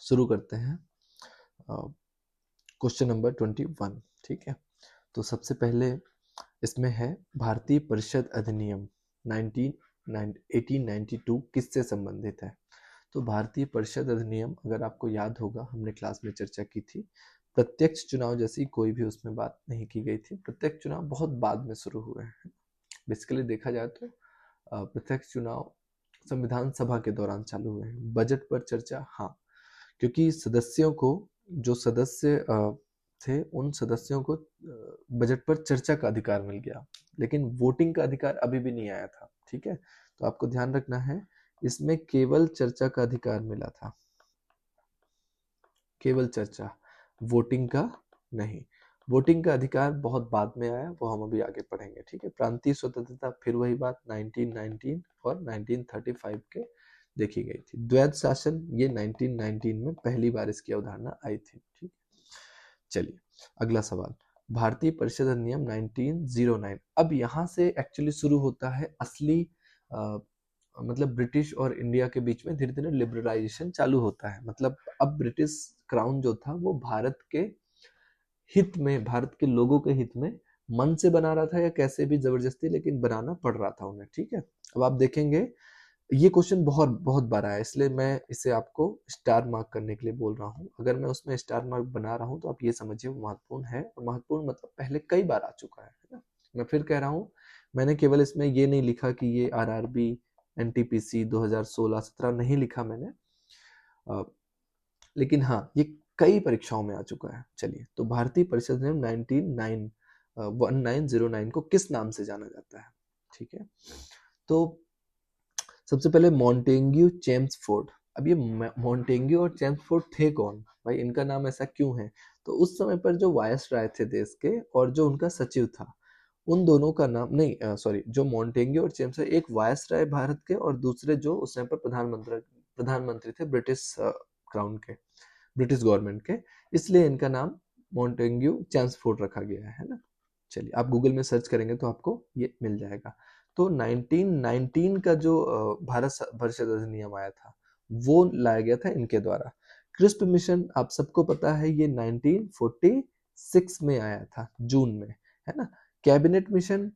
शुरू करते हैं क्वेश्चन नंबर 21। ठीक है, तो सबसे पहले इसमें है भारतीय परिषद अधिनियम 1892 किससे संबंधित है। तो भारतीय परिषद अधिनियम, अगर आपको याद होगा, हमने क्लास में चर्चा की थी। प्रत्यक्ष चुनाव जैसी कोई भी उसमें बात नहीं की गई थी। प्रत्यक्ष चुनाव बहुत बाद में शुरू हुए हैं। बेसिकली देखा जाए तो प्रत्यक्ष चुनाव संविधान सभा के दौरान चालू हुए हैं। बजट पर चर्चा, हाँ, क्योंकि सदस्यों को, जो सदस्य थे, उन सदस्यों को बजट पर चर्चा का अधिकार मिल गया, लेकिन वोटिंग का अधिकार अभी भी नहीं आया था। ठीक है, तो आपको ध्यान रखना है, इसमें केवल चर्चा का अधिकार मिला था, केवल चर्चा, वोटिंग का नहीं। वोटिंग का अधिकार बहुत बाद में आया, वो हम अभी आगे पढ़ेंगे। ठीक है, प्रांतीय स्वतंत्रता फिर वही बात 1919 और 1935 के देखी गई थी। द्वैध शासन, ये 1919 में पहली बार इसकी अवधारणा आई थी। ठीक, चलिए अगला सवाल, भारतीय परिषद अधिनियम 1909। अब यहाँ से एक्चुअली शुरू होता है असली मतलब ब्रिटिश और इंडिया के बीच में धीरे धीरे लिबरलाइजेशन चालू होता है। मतलब अब ब्रिटिश क्राउन जो था वो भारत के हित में, भारत के लोगों के हित में मन से बना रहा था या कैसे भी जबरदस्ती, लेकिन बनाना पड़ रहा था उन्हें। ठीक है, अब आप देखेंगे ये क्वेश्चन बहुत बहुत बार आया, इसलिए मैं इसे आपको स्टार मार्क करने के लिए बोल रहा हूँ। अगर मैं उसमें स्टार मार्क बना रहा हूँ तो आप ये समझिए वो महत्वपूर्ण है, और महत्वपूर्ण मतलब पहले कई बार आ चुका है ना। मैं फिर कह रहा हूँ, मैंने केवल इसमें ये नहीं लिखा कि ये आरआरबी एनटीपीसी 2016-17 नहीं लिखा मैंने, लेकिन हाँ ये कई परीक्षाओं में आ चुका है। चलिए, तो भारतीय परिषद ने 1909 को किस नाम से जाना जाता है। ठीक है, तो सबसे पहले मॉन्टेग्यू चेम्सफोर्ड। अब ये मॉन्टेग्यू और चेम्सफोर्ड थे कौन भाई, इनका नाम ऐसा क्यों है। तो उस समय पर जो वायसराय थे देश के और जो उनका सचिव था, उन दोनों का नाम नहीं, सॉरी, जो मॉन्टेग्यू और चेम्स, एक वायसराय भारत के और दूसरे जो उस समय पर प्रधानमंत्री थे ब्रिटिश क्राउन के, ब्रिटिश गवर्नमेंट के, इसलिए इनका नाम मॉन्टेग्यू चेम्सफोर्ड रखा गया है ना। चलिए, आप गूगल में सर्च करेंगे तो आपको ये मिल जाएगा। तो 1919 का जो भारत परिषद अधिनियम आया था वो लाया गया था इनके द्वारा। क्रिस्प मिशन आप सबको पता है, ये 1946 में आया था, जून में, है ना। कैबिनेट मिशन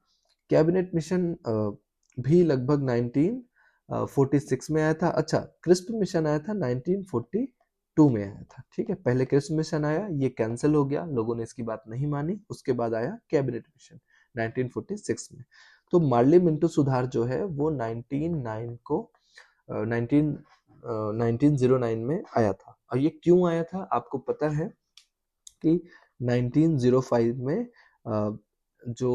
भी लगभग 1946 में आया था। अच्छा, क्रिस्प मिशन आया था 1942 में आया था। ठीक है, पहले क्रिस्प मिशन आया, ये कैंसिल हो गया, लोगों ने इसकी बात नहीं मानी, उसके बाद आया कैबिनेट मिशन 1946 में। तो मार्ली मिंटो सुधार जो है वो 1909 में आया था। और ये क्यों आया था आपको पता है कि 1905 में जो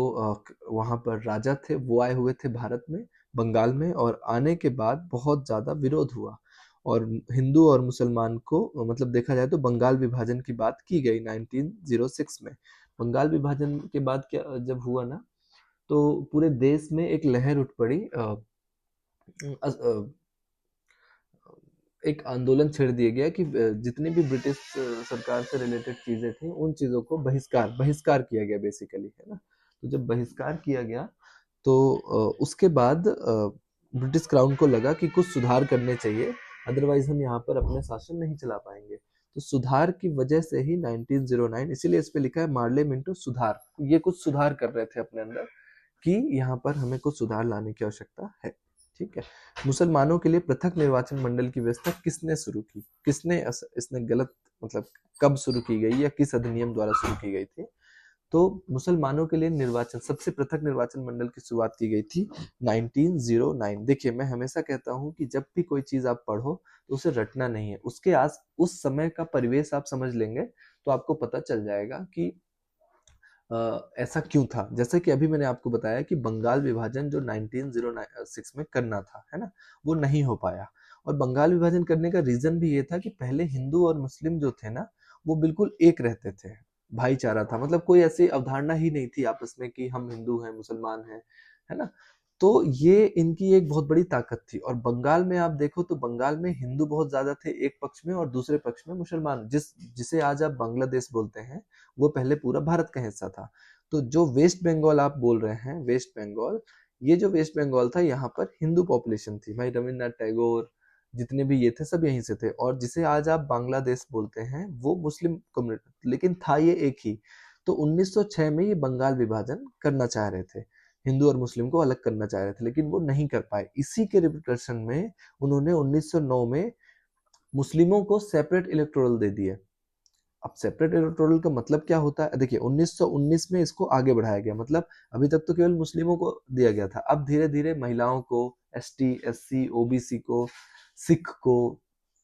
वहां पर राजा थे वो आए हुए थे भारत में, बंगाल में, और आने के बाद बहुत ज्यादा विरोध हुआ और हिंदू और मुसलमान को, मतलब देखा जाए तो बंगाल विभाजन की बात की गई 1906 में। बंगाल विभाजन के बाद क्या जब हुआ ना, तो पूरे देश में एक लहर उठ पड़ी, एक आंदोलन छेड़ दिया गया कि जितनी भी ब्रिटिश सरकार से रिलेटेड चीजें थी उन चीजों को बहिष्कार किया गया बेसिकली, है ना। तो जब बहिष्कार किया गया तो उसके बाद ब्रिटिश क्राउन को लगा कि कुछ सुधार करने चाहिए, अदरवाइज हम यहाँ पर अपने शासन नहीं चला पाएंगे। तो सुधार की वजह से ही 1909, इसीलिए इस पे लिखा है मार्ले मिंटो सुधार, ये कुछ सुधार कर रहे थे अपने अंदर कि यहाँ पर हमें कुछ सुधार लाने की आवश्यकता है। ठीक है, मुसलमानों के लिए पृथक निर्वाचन मंडल की व्यवस्था किसने शुरू की, इसने गलत, मतलब कब शुरू की गई या किस अधिनियम द्वारा शुरू की गई थी। तो मुसलमानों के लिए निर्वाचन, सबसे पृथक निर्वाचन मंडल की शुरुआत की गई थी 1909। देखिए, मैं हमेशा कहता हूं कि जब भी कोई चीज आप पढ़ो तो उसे रटना नहीं है, उसके उस समय का परिवेश आप समझ लेंगे तो आपको पता चल जाएगा कि ऐसा क्यों था। जैसे कि अभी मैंने आपको बताया कि बंगाल विभाजन जो 1906 में करना था, है ना, वो नहीं हो पाया। और बंगाल विभाजन करने का रीजन भी ये था कि पहले हिंदू और मुस्लिम जो थे ना, वो बिल्कुल एक रहते थे, भाईचारा था, मतलब कोई ऐसी अवधारणा ही नहीं थी आपस में कि हम हिंदू हैं मुसलमान हैं, है ना। तो ये इनकी एक बहुत बड़ी ताकत थी। और बंगाल में आप देखो तो बंगाल में हिंदू बहुत ज्यादा थे एक पक्ष में, और दूसरे पक्ष में मुसलमान, जिसे आज आप बांग्लादेश बोलते हैं, वो पहले पूरा भारत का हिस्सा था। तो जो वेस्ट बंगाल आप बोल रहे हैं, वेस्ट बंगाल, ये जो वेस्ट बंगाल था, यहाँ पर हिंदू पॉपुलेशन थी भाई। रविन्द्रनाथ टैगोर, जितने भी ये थे सब यहीं से थे, और जिसे आज आप बांग्लादेश बोलते हैं वो मुस्लिम कम्युनिटी, लेकिन था ये एक ही। तो 1906 में ये बंगाल विभाजन करना चाह रहे थे, हिंदू और मुस्लिम को अलग करना चाह रहे थे, लेकिन वो नहीं कर पाए। इसी के रिप्रिकॉशन में उन्होंने 1909 में मुस्लिमों को सेपरेट इलेक्टोरल दे दिए। अब सेपरेट इलेक्टोरल का मतलब क्या होता है, देखिए 1919 में इसको आगे बढ़ाया गया, मतलब अभी तक तो केवल मुस्लिमों को दिया गया था, अब धीरे धीरे महिलाओं को, एसटी, एससी, ओबीसी को, सिख को,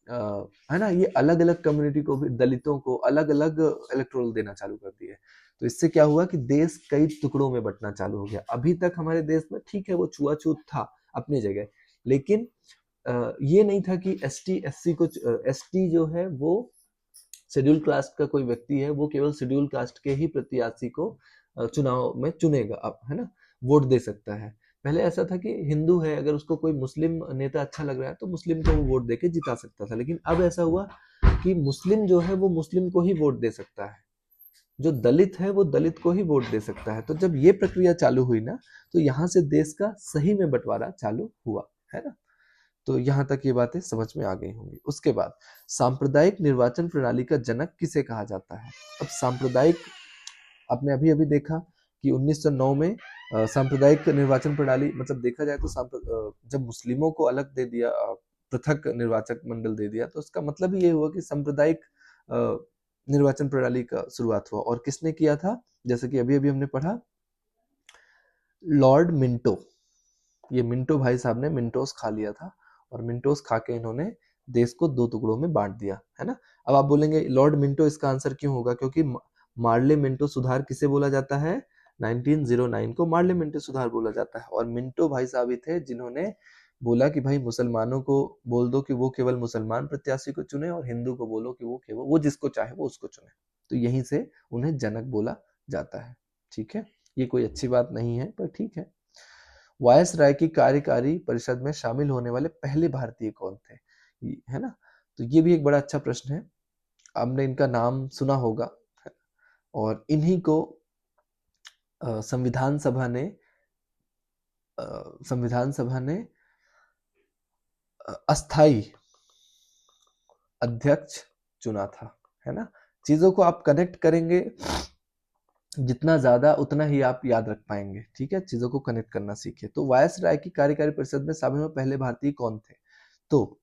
है ना, ये अलग अलग कम्युनिटी को भी, दलितों को अलग अलग इलेक्टोरल देना चालू कर दिए। तो इससे क्या हुआ कि देश कई टुकड़ों में बंटना चालू हो गया। अभी तक हमारे देश में ठीक है वो छुआछूत था अपनी जगह, लेकिन ये नहीं था कि एसटी एससी को, एसटी जो है वो शेड्यूल कास्ट का कोई व्यक्ति है, वो केवल शेड्यूल कास्ट के ही प्रत्याशी को चुनाव में चुनेगा, अब है ना, वोट दे सकता है। पहले ऐसा था कि हिंदू है, अगर उसको कोई मुस्लिम नेता अच्छा लग रहा है तो मुस्लिम को वो वोट देके जिता सकता था, लेकिन अब ऐसा हुआ कि मुस्लिम जो है वो मुस्लिम को ही वोट दे सकता है, जो दलित है वो दलित को ही वोट दे सकता है। तो जब ये प्रक्रिया चालू हुई ना, तो यहाँ से देश का सही में बंटवारा चालू हुआ, है ना। तो यहाँ तक ये बातें समझ में आ गई होंगी। उसके बाद सांप्रदायिक निर्वाचन प्रणाली का जनक किसे कहा जाता है। अब सांप्रदायिक, आपने अभी अभी देखा कि 1909 में सांप्रदायिक निर्वाचन प्रणाली, मतलब देखा जाए तो जब मुस्लिमों को अलग दे दिया, पृथक निर्वाचक मंडल दे दिया, तो उसका मतलब ये हुआ कि सांप्रदायिक निर्वाचन प्रणाली का शुरुआत हुआ। और किसने किया था, जैसे कि अभी अभी हमने पढ़ा, लॉर्ड मिंटो। ये मिंटो भाई साहब ने मिंटोस खा लिया था, और मिंटोस खा के इन्होंने देश को दो टुकड़ों में बांट दिया, है ना। अब आप बोलेंगे लॉर्ड मिंटो, इसका आंसर क्यों होगा, क्योंकि मार्ले मिंटो सुधार किसे बोला जाता है, 1909 को मार्ले मिंटो सुधार बोला जाता है। और मिंटो भाई साहब ही थे जिन्होंने बोला कि भाई मुसलमानों को बोल दो कि वो केवल मुसलमान प्रत्याशी को चुने, और हिंदू को बोलो कि वो केवल वो जिसको चाहे वो उसको चुने। तो यहीं से उन्हें जनक बोला जाता है, ठीक है। ये कोई अच्छी बात नहीं है, पर ठीक है। वायसराय की कार्यकारी परिषद में शामिल होने वाले पहले भारतीय कौन थे, है ना। तो ये भी एक बड़ा अच्छा प्रश्न है, आपने इनका नाम सुना होगा, और इन्हीं को संविधान सभा ने अस्थाई अध्यक्ष चुना था, है ना। चीजों को आप कनेक्ट करेंगे जितना ज्यादा, उतना ही आप याद रख पाएंगे, ठीक है। चीजों को कनेक्ट करना सीखिए। तो वायसराय की कार्यकारी परिषद में शामिल हुए पहले भारतीय कौन थे, तो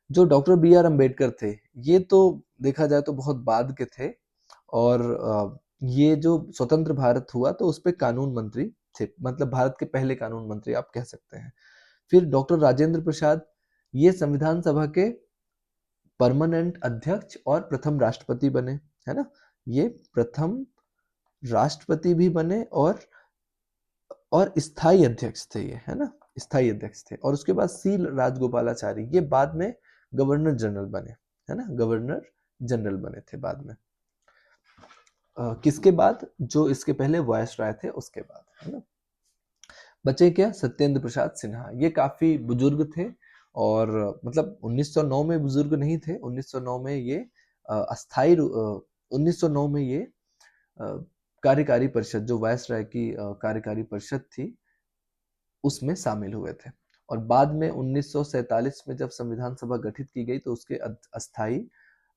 जो डॉक्टर बी आर अम्बेडकर थे, ये तो देखा जाए तो बहुत बाद के थे, और ये जो स्वतंत्र भारत हुआ तो उस पर कानून मंत्री थे, मतलब भारत के पहले कानून मंत्री आप कह सकते हैं। फिर डॉक्टर राजेंद्र प्रसाद, ये संविधान सभा के परमानेंट अध्यक्ष और प्रथम राष्ट्रपति बने, है ना। ये प्रथम राष्ट्रपति भी बने और स्थायी अध्यक्ष थे ये, है ना, स्थायी अध्यक्ष थे। और उसके बाद सी राजगोपालाचारी, ये बाद में गवर्नर जनरल बने, है ना, गवर्नर जनरल बने थे बाद में। किसके बाद, जो इसके पहले वायसराय थे उसके बाद, है ना। बचे क्या, सत्येंद्र प्रसाद सिन्हा, ये काफी बुजुर्ग थे, और मतलब 1909 में बुजुर्ग नहीं थे, 1909 में ये अस्थाई 1909 में ये कार्यकारी परिषद, जो वायसराय की कार्यकारी परिषद थी, उसमें शामिल हुए थे। और बाद में 1947 में जब संविधान सभा गठित की गई तो उसके अस्थाई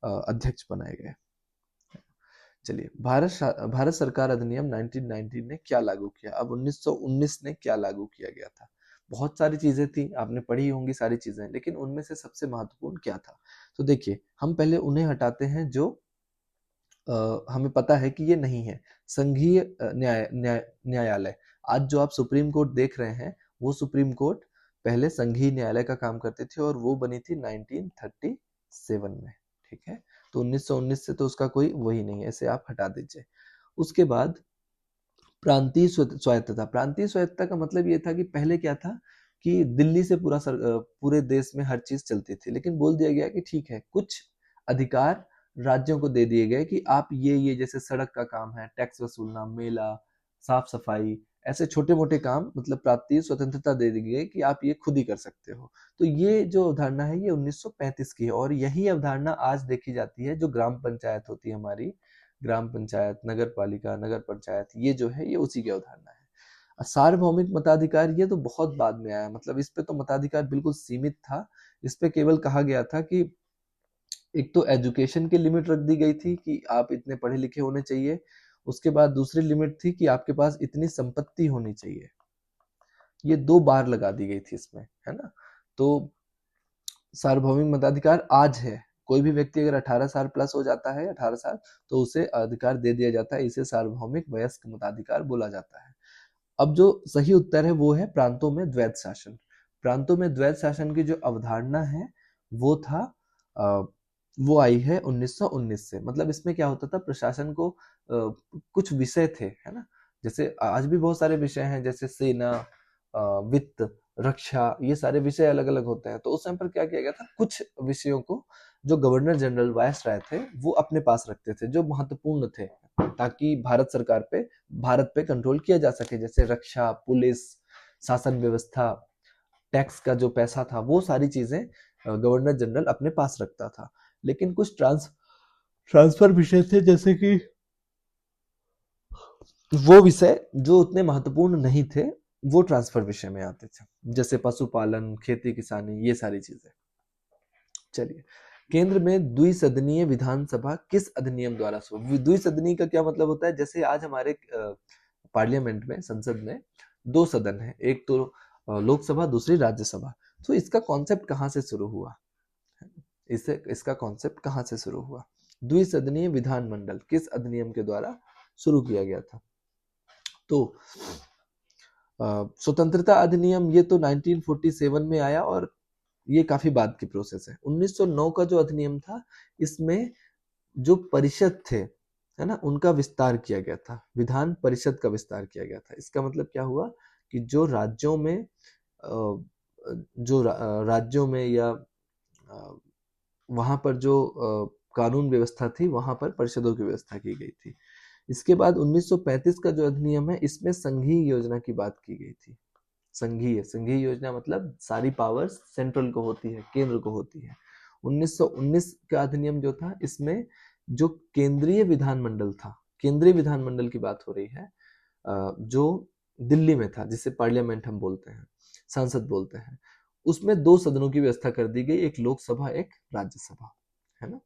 अध्यक्ष बनाए गए। चलिए, भारत सरकार अधिनियम 1990 ने क्या लागू किया। अब 1919 ने क्या लागू किया गया था, बहुत सारी चीजें थी, आपने पढ़ी होंगी सारी चीजें, लेकिन उनमें से सबसे महत्वपूर्ण क्या था। तो देखिए, हम पहले उन्हें हटाते हैं जो हमें पता है कि ये नहीं है। संघीय न्यायालय, आज जो आप सुप्रीम कोर्ट देख रहे हैं, वो सुप्रीम कोर्ट पहले संघीय न्यायालय का काम करती थी, और वो बनी थी 1937 में, ठीक है। तो 1919 से तो उसका कोई वही नहीं है, ऐसे आप हटा दीजिए। उसके बाद प्रांतीय स्वायत्तता। प्रांतीय स्वायत्तता का मतलब ये था कि पहले क्या था कि दिल्ली से पूरे देश में हर चीज चलती थी, लेकिन बोल दिया गया कि ठीक है, कुछ अधिकार राज्यों को दे दिए गए कि आप ये जैसे सड़क का काम है, टैक्स वसूलना, मेला, साफ सफाई, ऐसे छोटे मोटे काम, मतलब प्रांतीय स्वतंत्रता दे दी गई कि आप ये खुद ही कर सकते हो। तो ये जो अवधारणा है ये 1935 की है, और यही अवधारणा आज देखी जाती है जो ग्राम पंचायत होती है हमारी, ग्राम पंचायत, नगर पालिका, नगर पंचायत, ये जो है ये उसी की अवधारणा है। सार्वभौमिक मताधिकार, ये तो बहुत बाद में आया, मतलब इस पे तो मताधिकार बिल्कुल सीमित था, इस पे केवल कहा गया था कि एक तो एजुकेशन की लिमिट रख दी गई थी कि आप इतने पढ़े लिखे होने चाहिए, उसके बाद दूसरी लिमिट थी कि आपके पास इतनी संपत्ति होनी चाहिए। ये 2 बार लगा दी गई थी इसमें, है ना? तो सार्वभौमिक मताधिकार आज है, कोई भी व्यक्ति अगर 18 साल प्लस हो जाता है, 18 साल, तो उसे अधिकार दे दिया जाता है, इसे सार्वभौमिक वयस्क मताधिकार बोला जाता है। अब जो सही उत्तर है वो है प्रांतों में द्वैत शासन। प्रांतों में द्वैत शासन की जो अवधारणा है वो था वो आई है 1919 से। मतलब इसमें क्या होता था, प्रशासन को कुछ विषय थे, है ना, जैसे आज भी बहुत सारे विषय हैं, जैसे सेना, वित्त, रक्षा, ये सारे विषय अलग अलग होते हैं। तो उस समय पर क्या किया गया था, कुछ विषयों को जो गवर्नर जनरल वायसराय थे वो अपने पास रखते थे, जो महत्वपूर्ण थे, ताकि भारत पे कंट्रोल किया जा सके, जैसे रक्षा, पुलिस, शासन व्यवस्था, टैक्स का जो पैसा था, वो सारी चीजें गवर्नर जनरल अपने पास रखता था। लेकिन कुछ ट्रांसफर विषय थे, जैसे कि वो विषय जो उतने महत्वपूर्ण नहीं थे, वो ट्रांसफर विषय में आते थे, जैसे पशुपालन, खेती किसानी, ये सारी चीजें। चलिए, केंद्र में द्विसदनीय विधानसभा किस अधिनियम द्वारा शुरू? द्विसदनीय का क्या मतलब होता है, जैसे आज हमारे पार्लियामेंट में, संसद में 2 सदन है, एक तो लोकसभा, दूसरी राज्यसभा। तो इसका कॉन्सेप्ट कहाँ से शुरू हुआ, इसका कॉन्सेप्ट कहाँ से शुरू हुआ? द्विसदनीय विधानमंडल किस अधिनियम के द्वारा शुरू किया गया था? तो स्वतंत्रता अधिनियम, ये तो 1947 में आया, और ये काफी बाद की प्रोसेस है। 1909 का जो अधिनियम था, इसमें जो परिषद थे, है ना, उनका विस्तार किया गया था, विधान परिषद का विस्तार किया गया था। इसका मतलब क्या हुआ कि जो राज्यों में राज्यों में या वहां पर जो कानून व्यवस्था थी, वहां पर परिषदों की व्यवस्था की गई थी। इसके बाद 1935 का जो अधिनियम है, इसमें संघीय योजना की बात की गई थी। संघीय योजना मतलब सारी पावर्स सेंट्रल को होती है, केंद्र को होती है। 1919 का अधिनियम जो था, इसमें जो केंद्रीय विधानमंडल था, केंद्रीय विधानमंडल की बात हो रही है, जो दिल्ली में था, जिसे पार्लियामेंट हम बोलते हैं, संसद बोलते हैं, उसमें 2 सदनों की व्यवस्था कर दी गई, एक लोकसभा, एक राज्यसभा, है ना।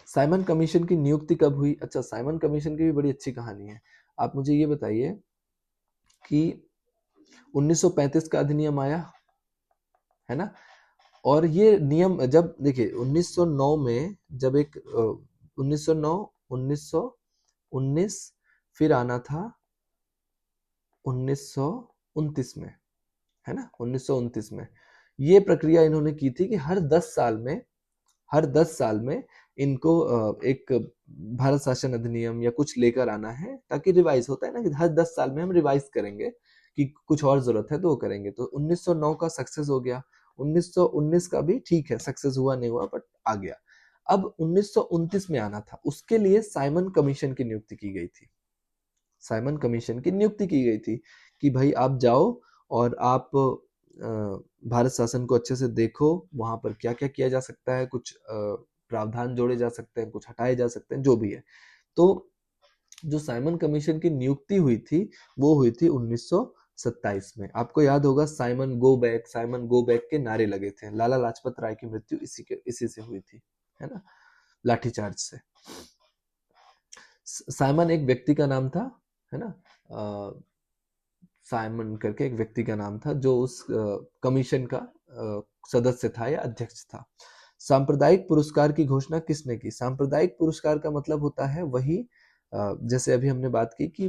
साइमन कमीशन की नियुक्ति कब हुई? अच्छा, साइमन कमीशन की भी बड़ी अच्छी कहानी है। आप मुझे ये बताइए कि 1935 का अधिनियम आया, है ना, और ये नियम जब, देखिए 1909 में जब एक 1909, 1919, फिर आना था 1929 में, है ना, 1929 में ये प्रक्रिया इन्होंने की थी कि हर 10 साल में इनको एक भारत शासन अधिनियम या कुछ लेकर आना है, ताकि रिवाइज, होता है ना कि हर 10 साल में हम रिवाइज करेंगे कि कुछ और जरूरत है तो वो करेंगे। तो 1909 का सक्सेस हो गया, 1919 का भी ठीक है, सक्सेस हुआ नहीं हुआ, बट आ गया। अब 1929 में आना था, उसके लिए साइमन कमीशन की नियुक्ति की गई थी। साइमन कमीशन की नियुक्ति की गई थी कि भाई आप जाओ और आप भारत शासन को अच्छे से देखो, वहां पर क्या क्या किया जा सकता है, कुछ प्रावधान जोड़े जा सकते हैं, कुछ हटाए जा सकते हैं, जो भी है। तो जो साइमन कमीशन की नियुक्ति हुई थी, वो हुई थी 1927 में। आपको याद होगा, साइमन गो बैक के नारे लगे थे। लाला लाजपत राय की मृत्यु इसी से हुई थी, है ना, लाठीचार्ज से। साइमन एक व्यक्ति का नाम था, है ना, साइमन करके एक व्यक्ति का नाम था, जो उस कमीशन का सदस्य था या अध्यक्ष था। सांप्रदायिक पुरस्कार की घोषणा किसने की? सांप्रदायिक पुरस्कार का मतलब होता है वही, जैसे अभी हमने बात की कि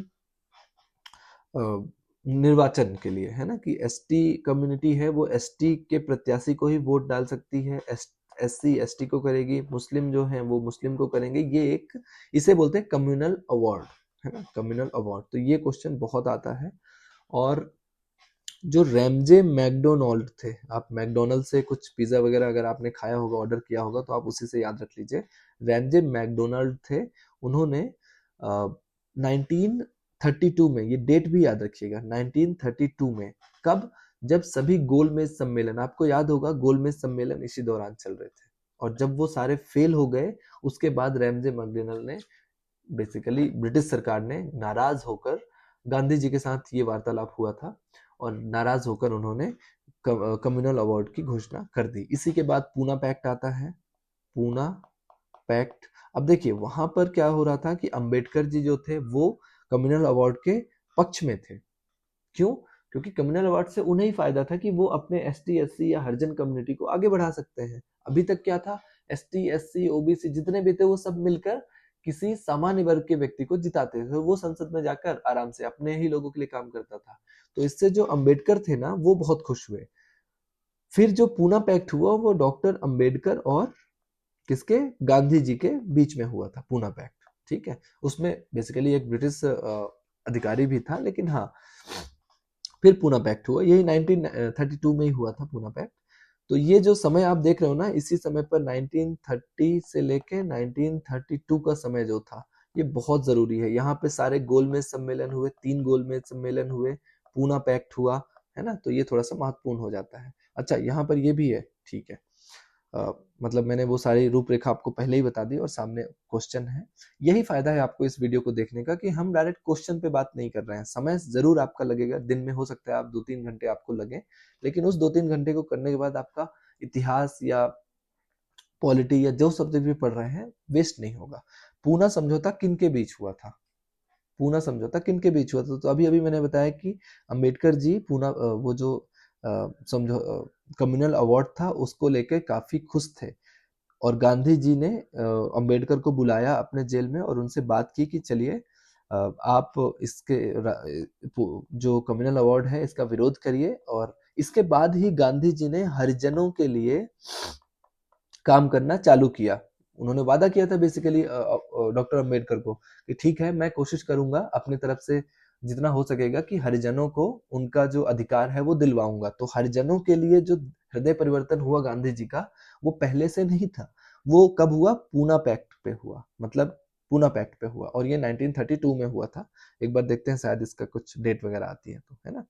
निर्वाचन के लिए, है ना, कि एसटी कम्युनिटी है, वो एसटी के प्रत्याशी को ही वोट डाल सकती है, एससी एसटी को करेगी, मुस्लिम जो है वो मुस्लिम को करेंगे। ये एक, इसे बोलते हैं कम्युनल अवार्ड, है ना, कम्युनल अवार्ड। तो ये क्वेश्चन बहुत आता है। और जो रैमजे मैकडोनाल्ड थे, आप मैकडोनल्ड से कुछ पिज्जा वगैरह अगर आपने खाया होगा, ऑर्डर किया होगा, तो आप उसी से याद रख लीजिए। रैमजे मैकडोनाल्ड थे, उन्होंने 1932 में, ये डेट भी याद रखिएगा, 1932 में। कब? जब सभी गोलमेज सम्मेलन, आपको याद होगा गोलमेज सम्मेलन इसी दौरान चल रहे थे, और जब वो सारे फेल हो गए, उसके बाद रैमजे मैकडोनाल्ड ने, बेसिकली ब्रिटिश सरकार ने नाराज होकर, गांधी जी के साथ ये वार्तालाप हुआ था, और नाराज होकर उन्होंने कम्युनल अवार्ड की घोषणा कर दी। इसी के बाद पूना पैक्ट आता है, पूना पैक्ट। अब देखिए वहां पर क्या हो रहा था कि अंबेडकर जी जो थे वो कम्युनल अवार्ड के पक्ष में थे। क्यों? क्योंकि कम्युनल अवार्ड से उन्हें ही फायदा था कि वो अपने एसटी एससी या हरिजन कम्युनिटी को आगे बढ़ा सकते हैं। अभी तक क्या था, एसटी एससी ओबीसी जितने भी थे वो सब मिलकर किसी सामान्य वर्ग के व्यक्ति को जिताते थे, वो संसद में जाकर आराम से अपने ही लोगों के लिए काम करता था। तो इससे जो अंबेडकर थे ना वो बहुत खुश हुए। फिर जो पूना पैक्ट हुआ वो डॉक्टर अंबेडकर और किसके, गांधी जी के बीच में हुआ था पूना पैक्ट। ठीक है, उसमें बेसिकली एक ब्रिटिश अधिकारी भी था, लेकिन हाँ फिर पूना पैक्ट हुआ, यही 1932 में ही हुआ था पूना पैक्ट। तो ये जो समय आप देख रहे हो ना, इसी समय पर 1930 से लेके 1932 का समय जो था ये बहुत जरूरी है। यहाँ पे सारे गोलमेज सम्मेलन हुए, 3 गोलमेज सम्मेलन हुए, पूना पैक्ट हुआ, है ना, तो ये थोड़ा सा महत्वपूर्ण हो जाता है। अच्छा यहाँ पर ये भी है, ठीक है, मतलब मैंने वो सारी रूपरेखा आपको पहले ही बता दी और सामने क्वेश्चन है। यही फायदा है आपको इस वीडियो को देखने का कि हम डायरेक्ट क्वेश्चन पे बात नहीं कर रहे हैं। समय जरूर आपका लगेगा, दिन में हो सकता है आप 2-3 घंटे आपको लगे, लेकिन उस 2-3 घंटे को करने के बाद आपका इतिहास या पॉलिटी या जो सब्जेक्ट भी पढ़ रहे हैं वेस्ट नहीं होगा। पूना समझौता किन के बीच हुआ था, पूना समझौता किन के बीच हुआ था? तो अभी अभी मैंने बताया कि अंबेडकर जी पूना वो जो समझो कम्युनल अवार्ड था उसको लेकर काफी खुश थे, और गांधी जी ने अंबेडकर को बुलाया अपने जेल में और उनसे बात की कि चलिए आप इसके जो कम्युनल अवार्ड है इसका विरोध करिए। और इसके बाद ही गांधी जी ने हरिजनों के लिए काम करना चालू किया। उन्होंने वादा किया था बेसिकली डॉक्टर अंबेडकर को कि ठीक है मैं कोशिश करूंगा अपनी तरफ से जितना हो सकेगा कि हरिजनों को उनका जो अधिकार है वो दिलवाऊंगा। तो हरिजनों के लिए जो हृदय परिवर्तन हुआ गांधी जी का वो पहले से नहीं था, वो कब हुआ, पूना पैक्ट पे हुआ, मतलब पूना पैक्ट पे हुआ, और ये 1932 में हुआ था। एक बार देखते हैं शायद इसका कुछ डेट वगैरह आती है तो, है ना।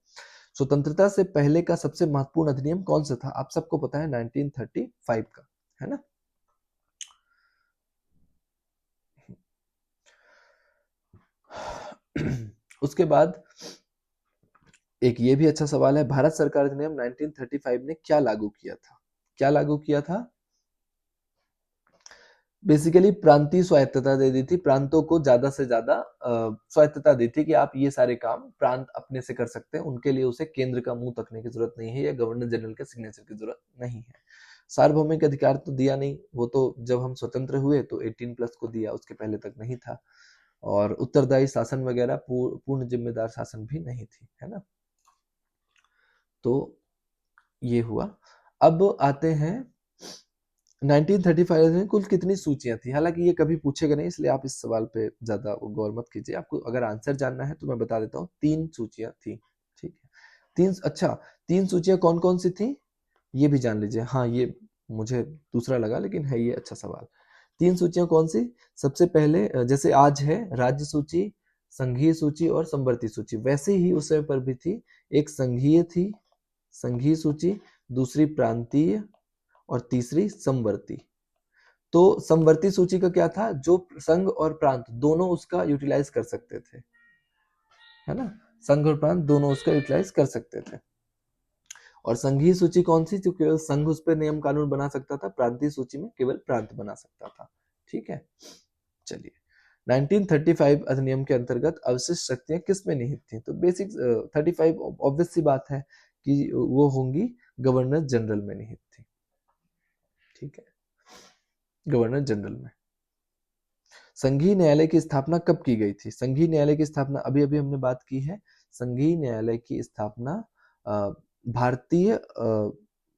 स्वतंत्रता से पहले का सबसे महत्वपूर्ण अधिनियम कौन सा था? आप सबको पता है 1935 का, है ना। उसके बाद एक ये भी अच्छा सवाल है, भारत सरकार अधिनियम 1935 ने क्या लागू किया था? क्या लागू किया था? बेसिकली प्रांतीय स्वायत्तता दे दी थी, प्रांतों को ज्यादा से ज्यादा स्वायत्तता दी थी कि आप ये सारे काम प्रांत अपने से कर सकते हैं, उनके लिए उसे केंद्र का मुंह तकने की जरूरत नहीं है या गवर्नर जनरल के सिग्नेचर की जरूरत नहीं है। सार्वभौमिक अधिकार तो दिया नहीं, वो तो जब हम स्वतंत्र हुए तो 18+ को दिया, उसके पहले तक नहीं था। और उत्तरदायी शासन वगैरह पूर्ण जिम्मेदार शासन भी नहीं थी, है ना। तो ये हुआ। अब आते हैं 1935 में कुल कितनी सूचियां थी? हालांकि ये कभी पूछेगा नहीं, इसलिए आप इस सवाल पे ज्यादा गौर मत कीजिए। आपको अगर आंसर जानना है तो मैं बता देता हूँ, 3 सूचियां थी, ठीक है। 3, अच्छा 3 सूचियां कौन कौन सी थी ये भी जान लीजिए। हाँ ये मुझे दूसरा लगा, लेकिन है ये अच्छा सवाल। 3 सूचियां कौन सी? सबसे पहले जैसे आज है राज्य सूची, संघीय सूची और संवर्ती सूची, वैसे ही उस समय पर भी थी। एक संघीय थी, संघीय सूची, दूसरी प्रांतीय और तीसरी समवर्ती। तो समवर्ती सूची का क्या था, जो संघ और प्रांत दोनों उसका यूटिलाइज कर सकते थे, है ना, संघ और प्रांत दोनों उसका यूटिलाइज कर सकते थे। और संघीय सूची कौन सी? जो केवल संघ उस पर नियम कानून बना सकता था, प्रांतीय सूची में केवल प्रांत बना सकता था, ठीक है। चलिए 1935 अधिनियम के अंतर्गत अवशिष्ट शक्तियां किस में निहित थी? तो बेसिक 35 ऑब्वियस सी बात है कि वो होंगी गवर्नर जनरल में निहित थी, ठीक है, गवर्नर जनरल में। संघीय न्यायालय की स्थापना कब की गई थी? संघीय न्यायालय की स्थापना अभी अभी हमने बात की है। संघीय न्यायालय की स्थापना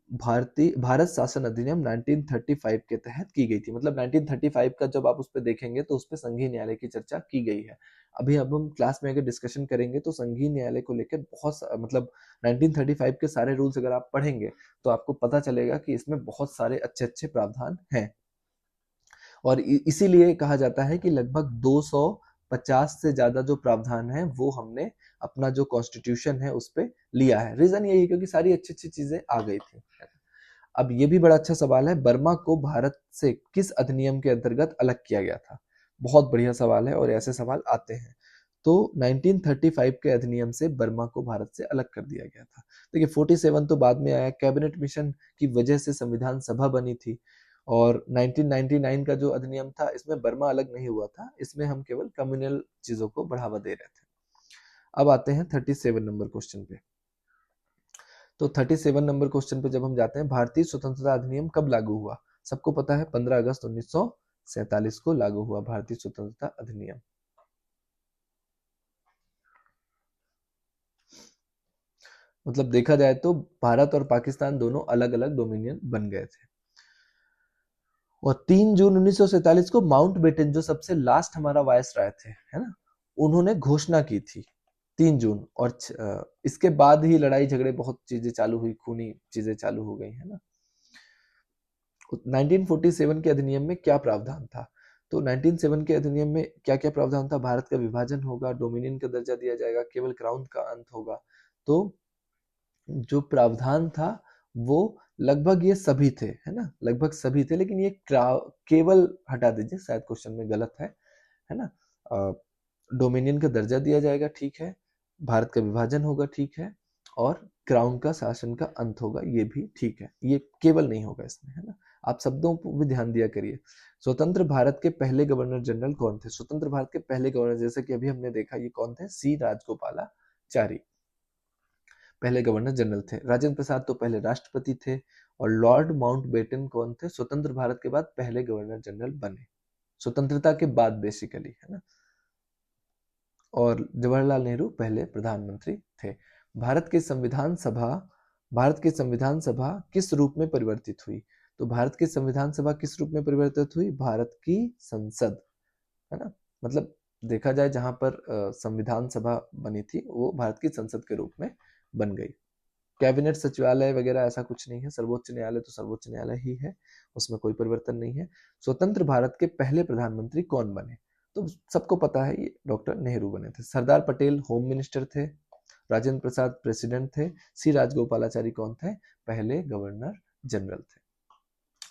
भारत शासन अधिनियम 1935 के तहत की गई थी। मतलब 1935 का जब आप उस पर देखेंगे तो उस पर संघीय न्यायालय की चर्चा की गई है। अभी अब हम क्लास में अगर डिस्कशन करेंगे तो संघीय न्यायालय को लेकर बहुत मतलब 1935 के सारे रूल्स अगर आप पढ़ेंगे तो आपको पता चलेगा कि इसमें बहुत सारे अच्छे अच्छे प्रावधान हैं। और इसीलिए कहा जाता है कि लगभग 250 से ज्यादा जो प्रावधान है वो हमने अपना जो कॉन्स्टिट्यूशन है उस पे लिया है। रीजन यही क्योंकि सारी अच्छी अच्छी चीजें आ गई थी। अब ये भी बड़ा अच्छा सवाल है, बर्मा को भारत से किस अधिनियम के अंतर्गत अलग किया गया था? बहुत बढ़िया सवाल है और ऐसे सवाल आते हैं। तो 1935 के अधिनियम से बर्मा को भारत से अलग कर दिया गया था। देखिए 47 तो बाद में आया, कैबिनेट मिशन की वजह से संविधान सभा बनी थी, और 1999 का जो अधिनियम था इसमें बर्मा अलग नहीं हुआ था, इसमें हम केवल कम्युनल चीजों को बढ़ावा दे रहे थे। अब आते हैं 37 नंबर क्वेश्चन पे। तो 37 नंबर क्वेश्चन पे जब हम जाते हैं, भारतीय स्वतंत्रता अधिनियम कब लागू हुआ? सबको पता है 15 अगस्त 1947 को लागू हुआ भारतीय स्वतंत्रता अधिनियम। मतलब देखा जाए तो भारत और पाकिस्तान दोनों अलग अलग डोमिनियन बन गए थे। और 3 जून 1947 को माउंटबेटन, जो सबसे लास्ट हमारा वायसराय थे, है ना, उन्होंने घोषणा की थी 3 जून। और इसके बाद ही लड़ाई झगड़े, बहुत चीजें चालू हुई, खूनी चीजें चालू हो गई, है ना। 1947 के अधिनियम में क्या प्रावधान था? तो 1907 के अधिनियम में क्या क्या प्रावधान था? भारत का विभाजन होगा, डोमिनियन का दर्जा दिया जाएगा, केवल क्राउन का अंत होगा। तो जो प्रावधान था वो लगभग ये सभी थे, है ना, लगभग सभी थे, लेकिन ये केवल हटा दीजिए, शायद क्वेश्चन में गलत है ना। डोमिनियन का दर्जा दिया जाएगा, ठीक है, भारत का विभाजन होगा, ठीक है, और क्राउन का शासन का अंत होगा, ये भी ठीक है, ये केवल नहीं होगा इसमें, है ना। आप शब्दों पर भी ध्यान दिया करिए। स्वतंत्र भारत के पहले गवर्नर जनरल कौन थे? स्वतंत्र भारत के पहले गवर्नर, जैसे कि अभी हमने देखा, ये कौन थे? सी राजगोपालाचारी पहले गवर्नर जनरल थे। राजेंद्र प्रसाद तो पहले राष्ट्रपति थे। और लॉर्ड माउंटबेटन कौन थे? स्वतंत्र भारत के बाद पहले गवर्नर जनरल बने, स्वतंत्रता के बाद बेसिकली, है ना। और जवाहरलाल नेहरू पहले प्रधानमंत्री थे। भारत की संविधान सभा किस रूप में परिवर्तित हुई? तो भारत की संविधान सभा किस रूप में परिवर्तित हुई? भारत की संसद, है ना। मतलब देखा जाए जहां पर संविधान सभा बनी थी वो भारत की संसद के रूप में बन गई। कैबिनेट सचिवालय वगैरह ऐसा कुछ नहीं है, सर्वोच्च न्यायालय तो सर्वोच्च न्यायालय ही है, उसमें कोई परिवर्तन नहीं है। स्वतंत्र भारत के पहले प्रधानमंत्री कौन बने? तो सबको पता है, ये डॉक्टर नेहरू बने थे। सरदार पटेल होम मिनिस्टर थे, राजेंद्र प्रसाद प्रेसिडेंट थे, सी राजगोपालाचारी कौन थे? पहले गवर्नर जनरल थे।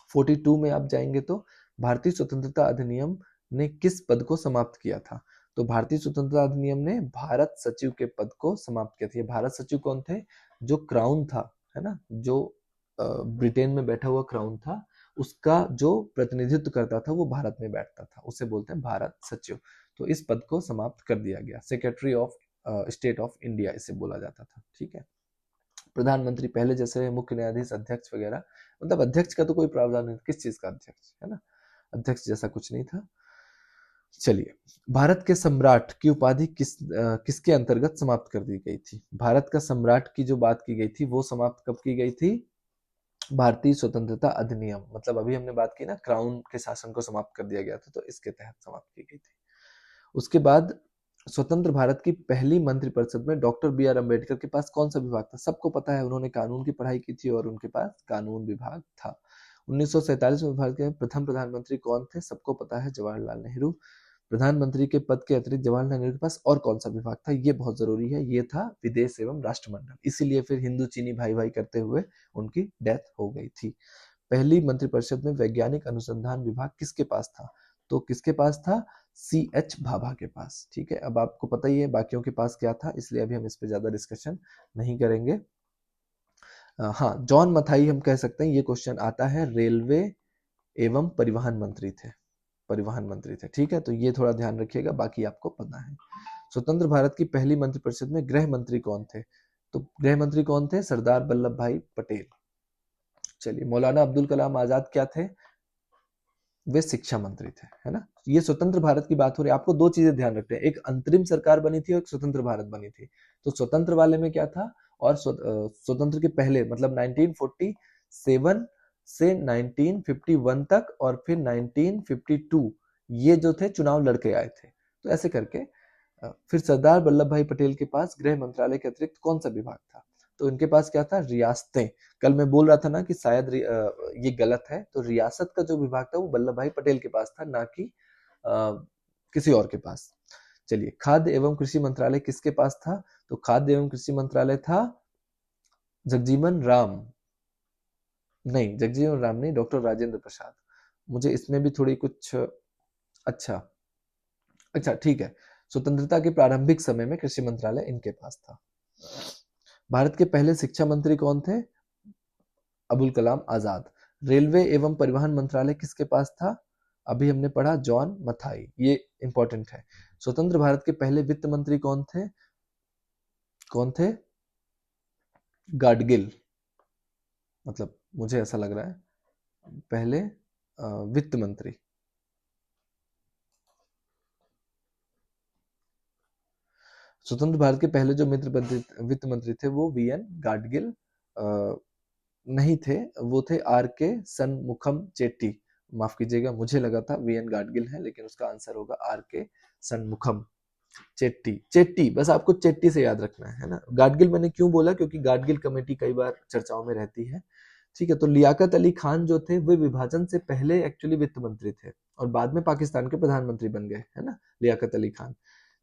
42 में आप जाएंगे तो भारतीय स्वतंत्रता अधिनियम ने किस पद को समाप्त किया था? तो भारतीय स्वतंत्रता अधिनियम ने भारत सचिव के पद को समाप्त किया था। भारत सचिव कौन थे? जो क्राउन था, है ना, जो ब्रिटेन में बैठा हुआ क्राउन था, उसका जो प्रतिनिधित्व करता था वो भारत में बैठता था, उसे बोलते हैं भारत सचिव। तो इस पद को समाप्त कर दिया गया। Secretary of state of India इसे बोला जाता था, ठीक है। प्रधानमंत्री पहले जैसे मुख्य न्यायाधीश, अध्यक्ष वगैरह, मतलब अध्यक्ष का तो कोई प्रावधान नहीं, किस चीज का अध्यक्ष, है ना, अध्यक्ष जैसा कुछ नहीं था। चलिए, भारत के सम्राट की उपाधि किसके अंतर्गत समाप्त कर दी गई थी? भारत का सम्राट की जो बात की गई थी वो समाप्त कब की गई थी? भारतीय स्वतंत्रता अधिनियम, मतलब अभी हमने बात की ना, क्राउन के शासन को समाप्त कर दिया गया था, तो इसके तहत समाप्त की गई थी। उसके बाद स्वतंत्र भारत की पहली मंत्रिपरिषद में डॉक्टर बी आर अम्बेडकर के पास कौन सा विभाग था? सबको पता है, उन्होंने कानून की पढ़ाई की थी और उनके पास कानून विभाग था। 1947 में भारत के प्रथम प्रधानमंत्री कौन थे? सबको पता है, जवाहरलाल नेहरू। प्रधानमंत्री के पद के अतिरिक्त जवाहरलाल नेहरू के पास और कौन सा विभाग था? ये बहुत जरूरी है, ये था विदेश एवं राष्ट्रमंडल, इसीलिए फिर हिंदू चीनी भाई भाई करते हुए उनकी डेथ हो गई थी। पहली मंत्रिपरिषद में वैज्ञानिक अनुसंधान विभाग किसके पास था? तो किसके पास था? सी एच भाभा के पास, ठीक है। अब आपको पता ही है बाकियों के पास क्या था, इसलिए अभी हम इस पे ज्यादा डिस्कशन नहीं करेंगे। हाँ, जॉन मथाई हम कह सकते हैं, ये क्वेश्चन आता है, रेलवे एवं परिवहन मंत्री थे, परिवहन मंत्री थे, ठीक है। तो ये थोड़ा ध्यान रखिएगा, बाकी आपको पता है। स्वतंत्र भारत की पहली मंत्रिपरिषद में गृह मंत्री कौन थे? तो गृह मंत्री कौन थे? सरदार वल्लभ भाई पटेल। चलिए, मौलाना अब्दुल कलाम आजाद क्या थे? वे शिक्षा मंत्री थे, है ना। ये स्वतंत्र भारत की बात हो रही है, आपको दो चीजें ध्यान रखते हैं, एक अंतरिम सरकार बनी थी और एक स्वतंत्र भारत बनी थी। तो स्वतंत्र वाले में क्या था, और स्वतंत्र के पहले, मतलब 1947 से 1951 तक, और फिर 1952 ये जो थे चुनाव लड़के आए थे। तो ऐसे करके फिर सरदार वल्लभ भाई पटेल के पास गृह मंत्रालय के अतिरिक्त कौन सा विभाग था? तो इनके पास क्या था? रियासतें। कल मैं बोल रहा था ना कि शायद ये गलत है, तो रियासत का जो विभाग था वो वल्लभ भाई पटेल के पास था, ना कि किसी और के पास। चलिए, खाद्य एवं कृषि मंत्रालय किसके पास था? तो खाद्य एवं कृषि मंत्रालय था जगजीवन राम, नहीं, जगजीवन राम नहीं, डॉक्टर राजेंद्र प्रसाद। मुझे इसमें भी थोड़ी कुछ, अच्छा अच्छा, ठीक है। स्वतंत्रता के प्रारंभिक समय में कृषि मंत्रालय इनके पास था। भारत के पहले शिक्षा मंत्री कौन थे? अबुल कलाम आजाद। रेलवे एवं परिवहन मंत्रालय किसके पास था? अभी हमने पढ़ा जॉन मथाई, ये इंपॉर्टेंट है। स्वतंत्र भारत के पहले वित्त मंत्री कौन थे? कौन थे? गाडगिल, मतलब मुझे ऐसा लग रहा है पहले वित्त मंत्री। स्वतंत्र भारत के पहले जो वित्त मंत्री थे वो वीएन गाडगिल नहीं थे, वो थे आर के सनमुखम चेट्टी। माफ कीजिएगा, मुझे लगा था वीएन गाडगिल है, लेकिन उसका आंसर होगा आर के सनमुखम चेट्टी। चेट्टी, बस आपको चेट्टी से याद रखना है ना। गाडगिल मैंने क्यों बोला? क्योंकि गाडगिल कमेटी कई बार चर्चाओं में रहती है। ठीक है, तो लियाकत अली खान जो थे वे विभाजन से पहले एक्चुअली वित्त मंत्री थे और बाद में पाकिस्तान के प्रधानमंत्री बन गए, है ना, लियाकत अली खान।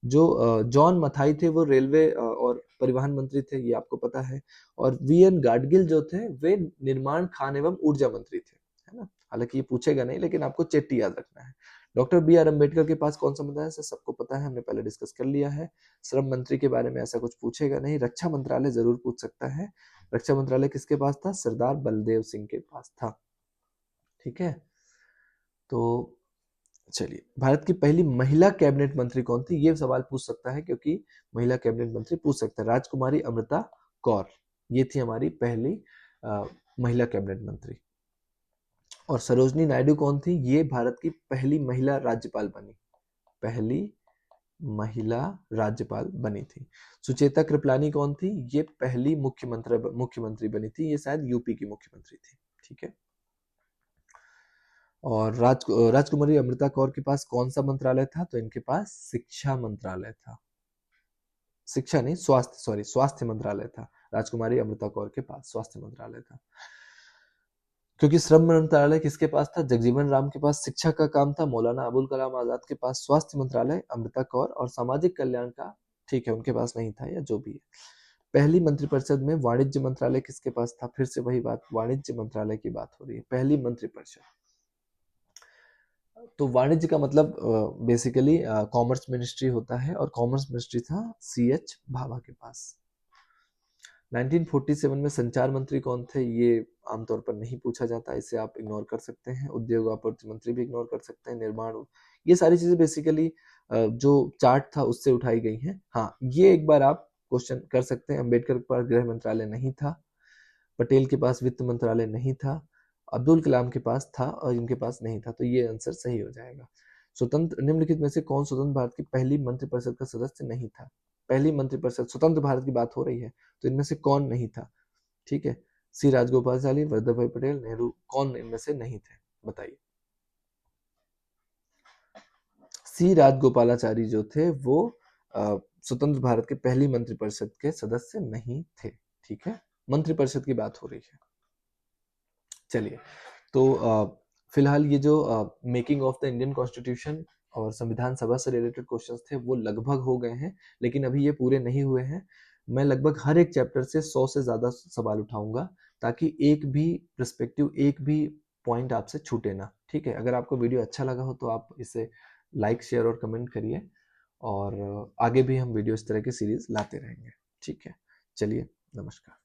जो जॉन मथाई थे वो रेलवे और परिवहन मंत्री थे, ये आपको पता है। और वीएन गाडगिल जो थे वे निर्माण, खान एवं ऊर्जा मंत्री थे, है ना। हालांकि ये पूछेगा नहीं, लेकिन आपको चेट्टी याद रखना है। डॉक्टर बी आर अम्बेडकर के पास कौन सा मंत्रालय है? सबको पता है, हमने पहले डिस्कस कर लिया है। श्रम मंत्री के बारे में ऐसा कुछ पूछेगा नहीं। रक्षा मंत्रालय जरूर पूछ सकता है। रक्षा मंत्रालय किसके पास था? सरदार बलदेव सिंह के पास था। ठीक है, तो चलिए, भारत की पहली महिला कैबिनेट मंत्री कौन थी? ये सवाल पूछ सकता है, क्योंकि महिला कैबिनेट मंत्री पूछ सकता है। राजकुमारी अमृता कौर, ये थी हमारी पहली महिला कैबिनेट मंत्री। और सरोजनी नायडू कौन थी? ये भारत की पहली महिला राज्यपाल बनी, पहली महिला राज्यपाल बनी थी। सुचेता कृपलानी कौन थी? ये पहली मुख्यमंत्री बनी थी, ये शायद यूपी की मुख्यमंत्री थी। ठीक है, और राजकुमारी अमृता कौर के पास कौन सा मंत्रालय था? तो इनके पास शिक्षा मंत्रालय था। शिक्षा नहीं, स्वास्थ्य मंत्रालय था। राजकुमारी अमृता कौर के पास स्वास्थ्य मंत्रालय था। क्योंकि श्रम मंत्रालय किसके पास था? जगजीवन राम के पास शिक्षा का काम था। मौलाना अबुल कलाम आजाद के पास स्वास्थ्य मंत्रालय, अमृता कौर और सामाजिक कल्याण का, ठीक है, उनके पास नहीं था, या जो भी है। पहली मंत्रिपरिषद में वाणिज्य मंत्रालय किसके पास था? फिर से वही बात, वाणिज्य मंत्रालय की बात हो रही है, पहली मंत्रिपरिषद। तो वाणिज्य का मतलब बेसिकली कॉमर्स मिनिस्ट्री होता है, और कॉमर्स मिनिस्ट्री था CH भाभा के पास। 1947 में संचार मंत्री कौन थे? ये आमतौर पर नहीं पूछा जाता, इसे आप इग्नोर कर सकते हैं। उद्योग आपूर्ति मंत्री भी इग्नोर कर सकते हैं। निर्माण, ये सारी चीजें बेसिकली जो चार्ट था उससे उठाई गई हैं। हाँ, ये एक बार आप क्वेश्चन कर सकते हैं। अंबेडकर के पास गृह मंत्रालय नहीं था, पटेल के पास वित्त मंत्रालय नहीं था, अब्दुल कलाम के पास था और इनके पास नहीं था, तो ये आंसर सही हो जाएगा। स्वतंत्र निम्नलिखित में से कौन स्वतंत्र भारत की पहली मंत्रिपरिषद का सदस्य नहीं था? पहली मंत्रिपरिषद, स्वतंत्र भारत की बात हो रही है, तो इनमें से कौन नहीं था? ठीक है, सी राजगोपालाचारी, वल्लभ भाई पटेल, नेहरू, कौन इनमें से नहीं थे? बताइए। सी राजगोपालाचारी जो थे वो स्वतंत्र भारत के पहली मंत्रिपरिषद के सदस्य नहीं थे। ठीक है, मंत्रिपरिषद की बात हो रही है। चलिए, तो फिलहाल ये जो making of the Indian constitution और संविधान सभा से रिलेटेड क्वेश्चंस थे वो लगभग हो गए हैं, लेकिन अभी ये पूरे नहीं हुए हैं। मैं लगभग हर एक चैप्टर से 100 से ज्यादा सवाल उठाऊंगा, ताकि एक भी पर्सपेक्टिव, एक भी पॉइंट आपसे छूटे ना। ठीक है, अगर आपको वीडियो अच्छा लगा हो तो आप इसे लाइक, शेयर और कमेंट करिए, और आगे भी हम वीडियो इस तरह की सीरीज लाते रहेंगे। ठीक है, चलिए, नमस्कार।